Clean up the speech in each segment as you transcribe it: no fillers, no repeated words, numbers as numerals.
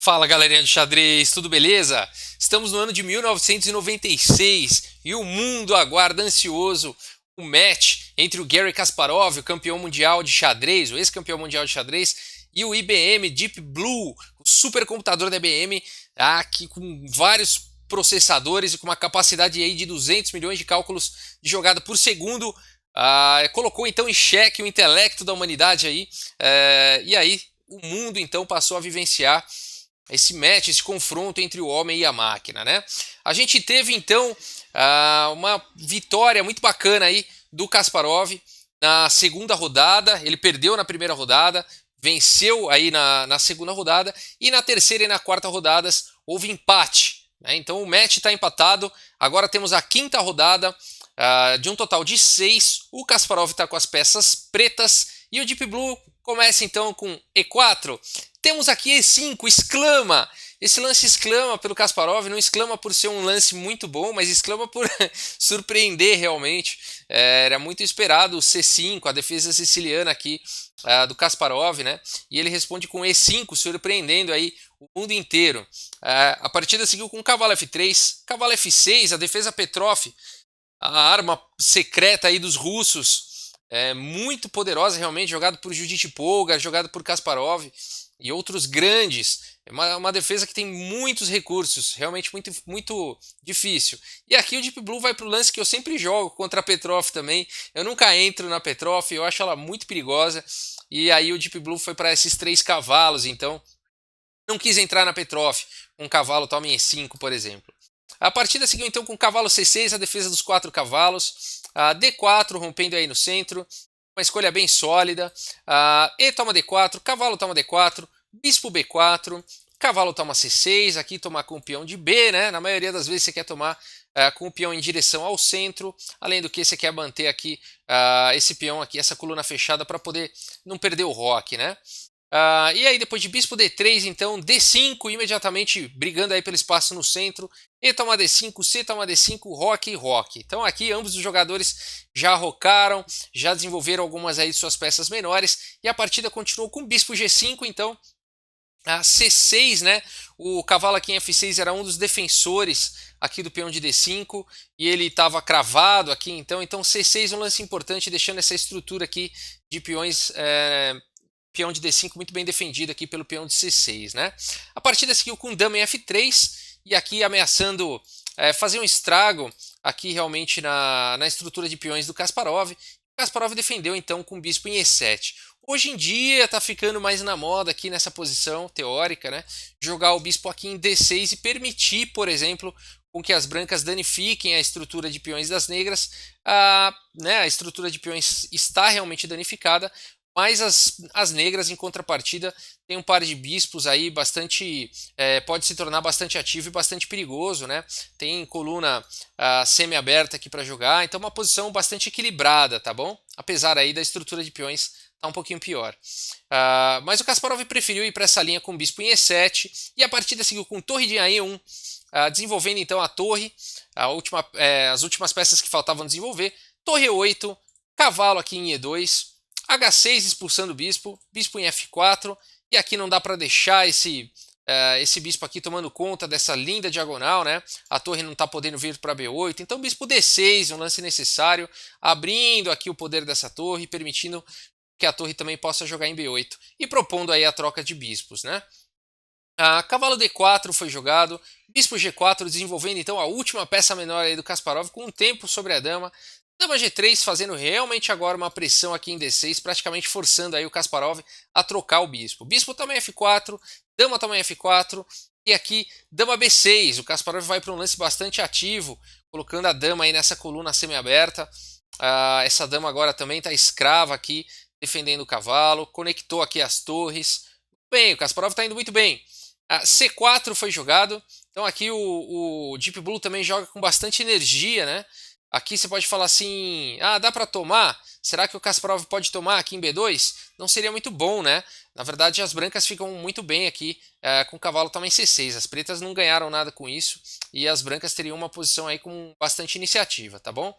Fala galerinha do xadrez, tudo beleza? Estamos no ano de 1996 e o mundo aguarda ansioso o match entre o Garry Kasparov, o campeão mundial de xadrez, o ex-campeão mundial de xadrez, e o IBM Deep Blue, o supercomputador da IBM, aqui com vários processadores e com uma capacidade aí de 200 milhões de cálculos de jogada por segundo. Colocou então em xeque o intelecto da humanidade aí, e aí o mundo então passou a vivenciar esse match, esse confronto entre o homem e a máquina, né? A gente teve então uma vitória muito bacana aí do Kasparov na segunda rodada. Ele perdeu na primeira rodada, venceu aí na segunda rodada e na terceira e na quarta rodadas houve empate, né? Então o match está empatado. Agora temos a quinta rodada. De um total de 6, o Kasparov está com as peças pretas e o Deep Blue começa então com E4. Temos aqui E5, exclama! Esse lance exclama pelo Kasparov, não exclama por ser um lance muito bom, mas exclama por surpreender realmente. Era muito esperado o C5, a defesa siciliana aqui do Kasparov, né? E ele responde com E5, surpreendendo aí o mundo inteiro. A partida seguiu com cavalo F3, cavalo F6, a defesa Petrov, a arma secreta aí dos russos, muito poderosa realmente, jogado por Judith Polgar, jogado por Kasparov e outros grandes. É uma defesa que tem muitos recursos, realmente muito, muito difícil. E aqui o Deep Blue vai para o lance que eu sempre jogo contra a Petrov também. Eu nunca entro na Petrov, eu acho ela muito perigosa. E aí o Deep Blue foi para esses 3 cavalos, então não quis entrar na Petrov. Um cavalo toma em E5, por exemplo. A partida seguiu então com cavalo C6, a defesa dos 4 cavalos, D4 rompendo aí no centro, uma escolha bem sólida, E toma D4, cavalo toma D4, bispo B4, cavalo toma C6, aqui tomar com o peão de B, né? Na maioria das vezes você quer tomar com o peão em direção ao centro, além do que você quer manter aqui esse peão aqui, essa coluna fechada para poder não perder o roque, né? E aí depois de bispo D3, então D5, imediatamente brigando aí pelo espaço no centro, E toma D5, C toma D5, roque e roque. Então aqui ambos os jogadores já rocaram, já desenvolveram algumas aí de suas peças menores, e a partida continuou com bispo G5, então a C6, né? O cavalo aqui em F6 era um dos defensores aqui do peão de D5 e ele estava cravado aqui, então C6 é um lance importante, deixando essa estrutura aqui de peões, peão de D5 muito bem defendido aqui pelo peão de C6, né? A partida seguiu com dama em F3 e aqui ameaçando fazer um estrago aqui realmente na estrutura de peões do Kasparov. Kasparov defendeu então com bispo em E7. Hoje em dia está ficando mais na moda aqui nessa posição teórica, né? Jogar o bispo aqui em D6 e permitir, por exemplo, com que as brancas danifiquem a estrutura de peões das negras. A estrutura de peões está realmente danificada, mas as negras, em contrapartida, tem um par de bispos aí bastante. Pode se tornar bastante ativo e bastante perigoso, né? Tem coluna semi-aberta aqui para jogar, então uma posição bastante equilibrada, tá bom? Apesar aí da estrutura de peões tá um pouquinho pior. Mas o Kasparov preferiu ir para essa linha com bispo em E7 e a partida seguiu com torre de E1, desenvolvendo então a torre, as últimas peças que faltavam desenvolver, torre E8, cavalo aqui em E2. H6 expulsando o bispo, bispo em F4, e aqui não dá para deixar esse bispo aqui tomando conta dessa linda diagonal, né? A torre não está podendo vir para B8, então bispo D6, um lance necessário, abrindo aqui o poder dessa torre, permitindo que a torre também possa jogar em B8 e propondo aí a troca de bispos, né? Cavalo D4 foi jogado, bispo G4 desenvolvendo então a última peça menor aí do Kasparov com um tempo sobre a dama. Dama G3 fazendo realmente agora uma pressão aqui em D6, praticamente forçando aí o Kasparov a trocar o bispo. Bispo também F4, dama também F4 e aqui dama B6. O Kasparov vai para um lance bastante ativo, colocando a dama aí nessa coluna semi-aberta. Essa dama agora também está escrava aqui, defendendo o cavalo, conectou aqui as torres. Bem, o Kasparov está indo muito bem. C4 foi jogado, então aqui o Deep Blue também joga com bastante energia, né? Aqui você pode falar assim, dá para tomar? Será que o Kasparov pode tomar aqui em B2? Não seria muito bom, né? Na verdade, as brancas ficam muito bem aqui com o cavalo também C6. As pretas não ganharam nada com isso e as brancas teriam uma posição aí com bastante iniciativa, tá bom?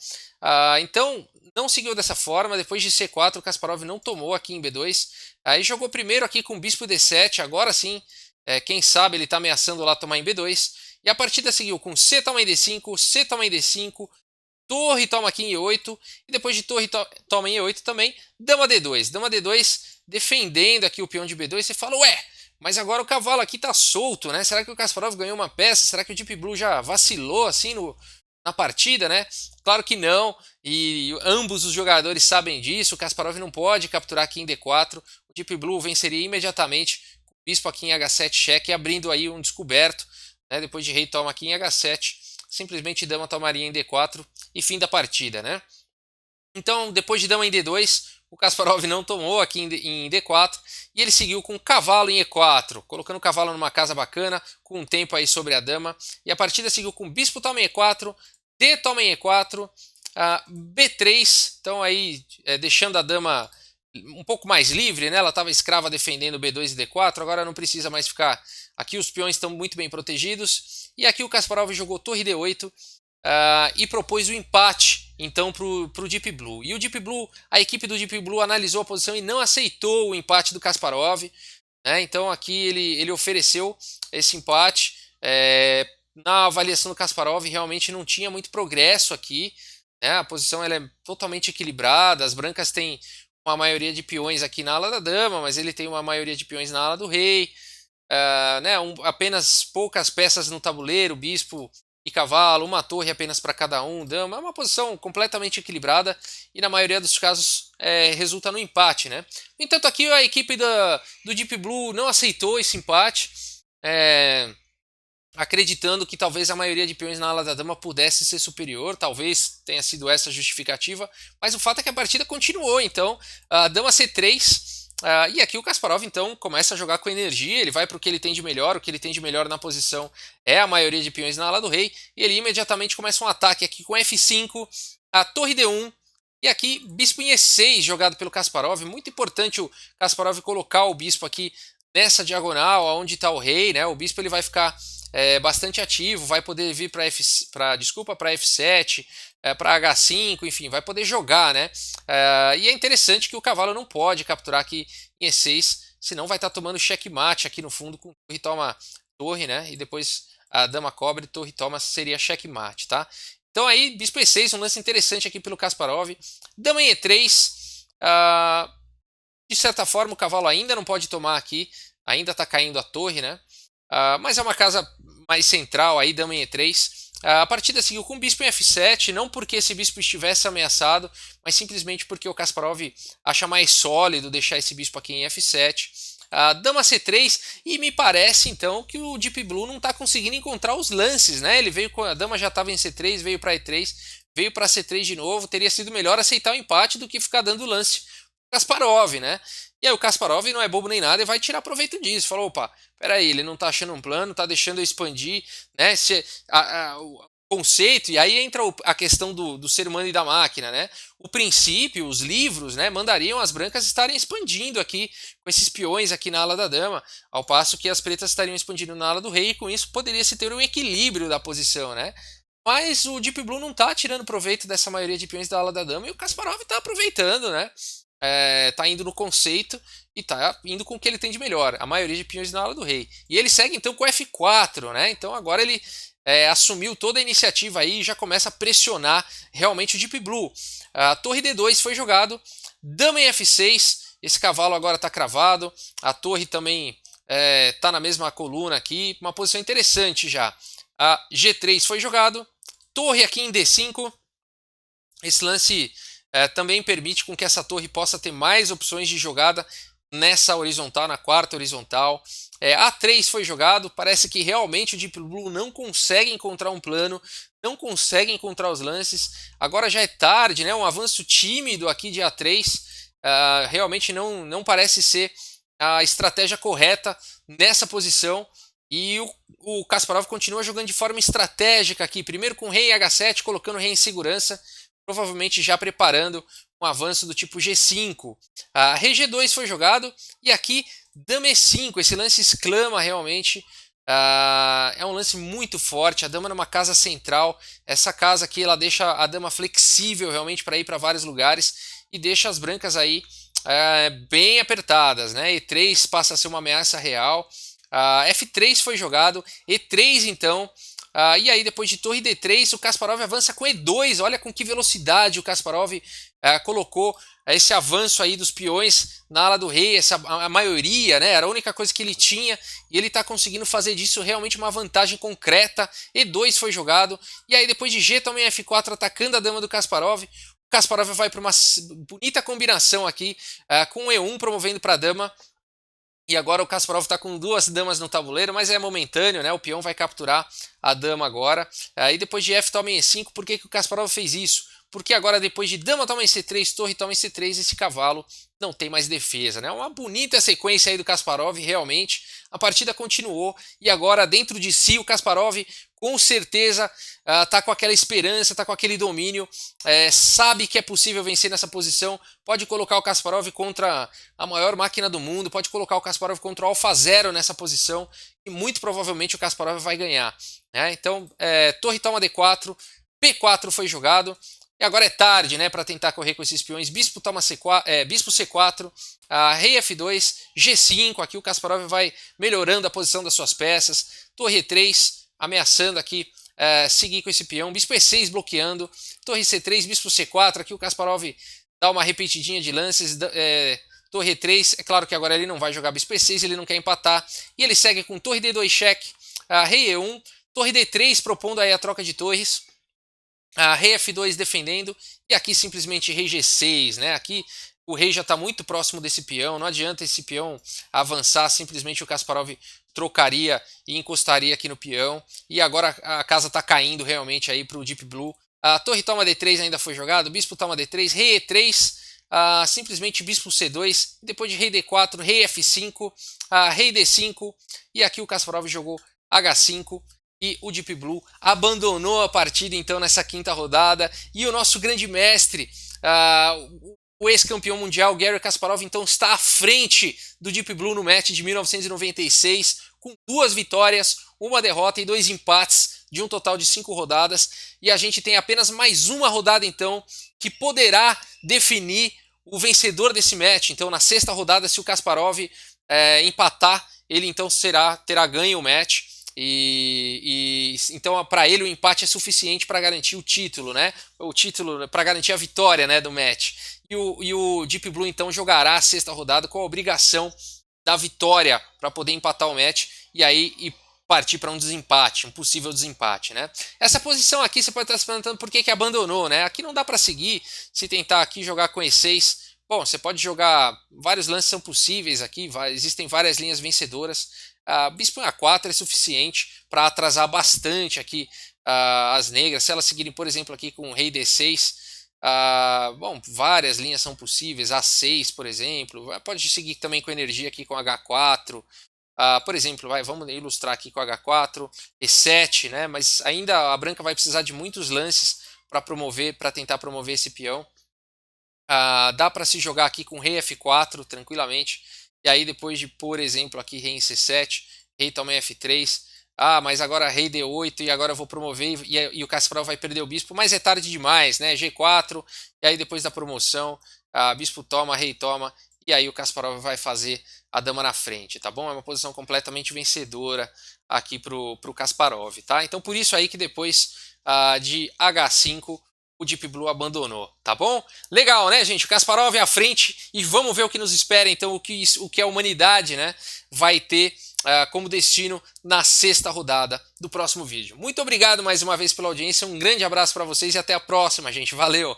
Então, não seguiu dessa forma. Depois de C4, o Kasparov não tomou aqui em B2. Aí jogou primeiro aqui com bispo D7, agora sim Quem sabe ele está ameaçando lá tomar em B2. E a partida seguiu com C toma em D5, C toma em D5, torre toma aqui em E8, e depois de torre toma em E8 também, dama D2. Dama D2 defendendo aqui o peão de B2, você fala, ué, mas agora o cavalo aqui tá solto, né? Será que o Kasparov ganhou uma peça? Será que o Deep Blue já vacilou assim na partida, né? Claro que não, e ambos os jogadores sabem disso, o Kasparov não pode capturar aqui em D4, o Deep Blue venceria imediatamente, com o bispo aqui em H7 cheque, abrindo aí um descoberto, né? Depois de rei toma aqui em H7, simplesmente dama tomaria em D4 e fim da partida, né? Então, depois de dama em D2, o Kasparov não tomou aqui em D4 e ele seguiu com cavalo em E4, colocando o cavalo numa casa bacana, com um tempo aí sobre a dama. E a partida seguiu com bispo toma em E4, D toma em E4, B3, então aí deixando a dama um pouco mais livre, né? Ela estava escrava defendendo B2 e D4, agora não precisa mais ficar. Aqui os peões estão muito bem protegidos. E aqui o Kasparov jogou torre D8, e propôs o empate então para o Deep Blue. E o Deep Blue, a equipe do Deep Blue analisou a posição e não aceitou o empate do Kasparov, né? Então aqui ele ofereceu esse empate. Na avaliação do Kasparov realmente não tinha muito progresso aqui, né? A posição ela é totalmente equilibrada, as brancas têm uma maioria de peões aqui na ala da dama, mas ele tem uma maioria de peões na ala do rei. Né, apenas poucas peças no tabuleiro, bispo e cavalo, uma torre apenas para cada um, dama. É uma posição completamente equilibrada e na maioria dos casos resulta no empate, né? No entanto, aqui a equipe do Deep Blue não aceitou esse empate, acreditando que talvez a maioria de peões na ala da dama pudesse ser superior, talvez tenha sido essa a justificativa, mas o fato é que a partida continuou, então, a dama C3, e aqui o Kasparov então começa a jogar com energia, ele vai para o que ele tem de melhor, o que ele tem de melhor na posição é a maioria de peões na ala do rei, e ele imediatamente começa um ataque aqui com F5, a torre D1, e aqui bispo em E6 jogado pelo Kasparov, muito importante o Kasparov colocar o bispo aqui nessa diagonal, onde está o rei, né? O bispo ele vai ficar bastante ativo, vai poder vir para F7, para H5, enfim, vai poder jogar, né? E é interessante que o cavalo não pode capturar aqui em E6, senão vai estar tomando checkmate aqui no fundo com torre toma torre, né? E depois a dama cobre, torre toma seria checkmate, tá? Então aí, bispo E6, um lance interessante aqui pelo Kasparov. Dama em E3, de certa forma o cavalo ainda não pode tomar aqui, ainda está caindo a torre, né? Mas é uma casa mais central aí, dama em E3. A partida seguiu com o bispo em F7, não porque esse bispo estivesse ameaçado, mas simplesmente porque o Kasparov acha mais sólido deixar esse bispo aqui em F7. Dama C3, e me parece então que o Deep Blue não está conseguindo encontrar os lances, né? Ele veio com a dama já estava em C3, veio para E3, veio para C3 de novo. Teria sido melhor aceitar o empate do que ficar dando lance pro Kasparov, né? E aí o Kasparov não é bobo nem nada e vai tirar proveito disso. Falou, opa, peraí, ele não tá achando um plano, tá deixando eu expandir, né? O conceito, e aí entra a questão do ser humano e da máquina, né? O princípio, os livros, né, mandariam as brancas estarem expandindo aqui com esses peões aqui na ala da dama, ao passo que as pretas estariam expandindo na ala do rei, e com isso poderia se ter um equilíbrio da posição, né? Mas o Deep Blue não está tirando proveito dessa maioria de peões da ala da dama e o Kasparov está aproveitando, né? Tá indo no conceito e tá indo com o que ele tem de melhor, a maioria de peões na ala do rei. E ele segue então com F4, né? Então agora ele assumiu toda a iniciativa aí e já começa a pressionar realmente o Deep Blue. A torre D2 foi jogado, dama em F6, esse cavalo agora está cravado, a torre também está na mesma coluna aqui, uma posição interessante já. A G3 foi jogado, torre aqui em D5, esse lance também permite com que essa torre possa ter mais opções de jogada nessa horizontal, na quarta horizontal. A3 foi jogado, parece que realmente o Deep Blue não consegue encontrar um plano, não consegue encontrar os lances. Agora já é tarde, né? Um avanço tímido aqui de A3, realmente não parece ser a estratégia correta nessa posição. E o Kasparov continua jogando de forma estratégica aqui, primeiro com rei H7, colocando o rei em segurança, provavelmente já preparando um avanço do tipo G5. Rei G2 foi jogado e aqui dama E5, esse lance exclama realmente, é um lance muito forte, a dama numa casa central, essa casa aqui ela deixa a dama flexível realmente para ir para vários lugares e deixa as brancas aí bem apertadas, né? E3 passa a ser uma ameaça real, F3 foi jogado, E3 então, e aí depois de torre D3 o Kasparov avança com E2, olha com que velocidade o Kasparov colocou esse avanço aí dos peões na ala do rei, a maioria, né, era a única coisa que ele tinha, e ele está conseguindo fazer disso realmente uma vantagem concreta. E2 foi jogado, e aí depois de G também F4 atacando a dama do Kasparov. O Kasparov vai para uma bonita combinação aqui, com E1 promovendo para a dama. E agora o Kasparov está com duas damas no tabuleiro, mas é momentâneo, né? O peão vai capturar a dama agora. E depois de F toma em E5, por que o Kasparov fez isso? Porque agora depois de dama toma em C3, torre toma em C3, esse cavalo não tem mais defesa, né? Uma bonita sequência aí do Kasparov, realmente. A partida continuou e agora dentro de si o Kasparov com certeza tá com aquela esperança, tá com aquele domínio, sabe que é possível vencer nessa posição, pode colocar o Kasparov contra a maior máquina do mundo, pode colocar o Kasparov contra o AlphaZero nessa posição e muito provavelmente o Kasparov vai ganhar, né? Então, torre toma D4, B4 foi jogado. E agora é tarde, né, para tentar correr com esses peões. Bispo toma C4, bispo C4, rei F2, G5. Aqui o Kasparov vai melhorando a posição das suas peças. Torre E3, ameaçando aqui seguir com esse peão. Bispo E6 bloqueando. Torre C3, bispo C4. Aqui o Kasparov dá uma repetidinha de lances. Torre E3, é claro que agora ele não vai jogar bispo E6, ele não quer empatar. E ele segue com torre D2 cheque, rei E1, torre D3 propondo aí a troca de torres. Rei F2 defendendo, e aqui simplesmente rei G6, né? Aqui o rei já está muito próximo desse peão, não adianta esse peão avançar, simplesmente o Kasparov trocaria e encostaria aqui no peão, e agora a casa está caindo realmente aí para o Deep Blue. A torre toma D3 ainda foi jogado, bispo toma D3, rei E3, simplesmente bispo C2, depois de rei D4, rei F5, rei D5, e aqui o Kasparov jogou H5, e o Deep Blue abandonou a partida então nessa quinta rodada. E o nosso grande mestre, o ex-campeão mundial Garry Kasparov, então está à frente do Deep Blue no match de 1996, com 2 vitórias, 1 derrota e 2 empates, de um total de 5 rodadas. E a gente tem apenas mais uma rodada então, que poderá definir o vencedor desse match. Então na sexta rodada, se o Kasparov empatar, ele então terá ganho o match. Então para ele o empate é suficiente para garantir o título, né? O título para garantir a vitória, né, do match. E o Deep Blue então jogará a sexta rodada com a obrigação da vitória para poder empatar o match e partir para um desempate, um possível desempate, né? Essa posição aqui você pode estar se perguntando por que abandonou, né? Aqui não dá para seguir se tentar aqui jogar com E6. Bom, você pode jogar, vários lances são possíveis aqui, existem várias linhas vencedoras. Bispo em A4 é suficiente para atrasar bastante aqui as negras. Se elas seguirem, por exemplo, aqui com o rei D6, bom, várias linhas são possíveis. A6, por exemplo, pode seguir também com energia aqui com H4. Por exemplo, vamos ilustrar aqui com H4, E7, né? Mas ainda a branca vai precisar de muitos lances para tentar promover esse peão. Dá para se jogar aqui com rei F4 tranquilamente. E aí depois de, por exemplo, aqui rei em C7, rei toma em F3, mas agora rei D8 e agora eu vou promover e o Kasparov vai perder o bispo, mas é tarde demais, né? G4, e aí depois da promoção, bispo toma, rei toma, e aí o Kasparov vai fazer a dama na frente, tá bom? É uma posição completamente vencedora aqui pro Kasparov, tá? Então por isso aí que depois de H5, o Deep Blue abandonou, tá bom? Legal, né, gente? O Kasparov é à frente e vamos ver o que nos espera, então, o que a humanidade, né, vai ter como destino na sexta rodada do próximo vídeo. Muito obrigado mais uma vez pela audiência, um grande abraço para vocês e até a próxima, gente. Valeu!